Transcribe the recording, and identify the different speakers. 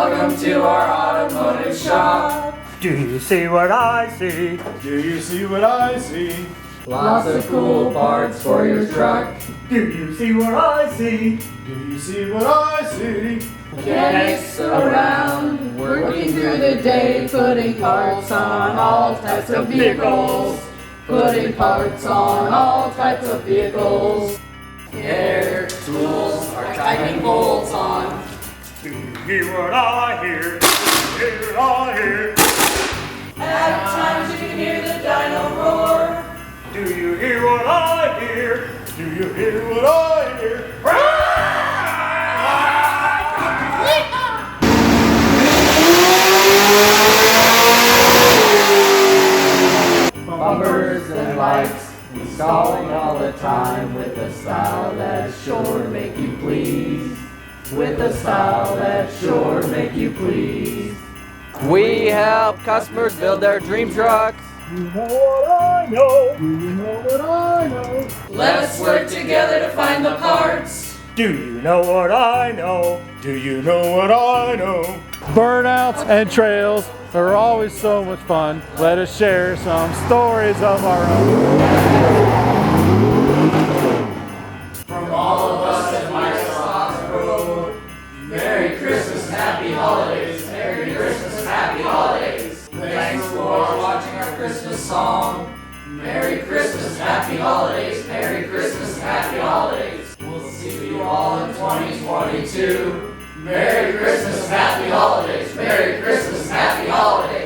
Speaker 1: Welcome to our automotive shop.
Speaker 2: Do you see what I see?
Speaker 3: Do you see what I see?
Speaker 1: Lots of cool parts for your truck.
Speaker 2: Do you see what I see?
Speaker 3: Do you see what I see?
Speaker 1: Mechanics around, working through the day, putting parts on all types of vehicles. Putting parts on all types of vehicles. Air tools are tightening bolts on.
Speaker 2: Do you hear what I hear? Do you hear what I hear?
Speaker 1: At times you can hear the dyno roar.
Speaker 2: Do you hear what I hear?
Speaker 3: Do you hear what I hear?
Speaker 1: Bumpers and lights, installing all the time with a style that sure make you please. With a style that sure make you please.
Speaker 4: We help customers build their dream trucks.
Speaker 2: You know what I know? Do you know what I know?
Speaker 1: Let us work together to find the parts.
Speaker 2: Do you know what I know?
Speaker 3: Do you know what I know?
Speaker 5: Burnouts and trails are always so much fun. Let us share some stories of our own.
Speaker 1: From all of us at Microsoft Road, Merry Christmas, Happy Holidays, Merry Christmas, Happy Holidays. Thanks for watching our Christmas song. Merry Christmas, Happy Holidays, Merry Christmas, Happy Holidays. We'll see you all in 2022. Merry Christmas, Happy Holidays, Merry Christmas, Happy Holidays.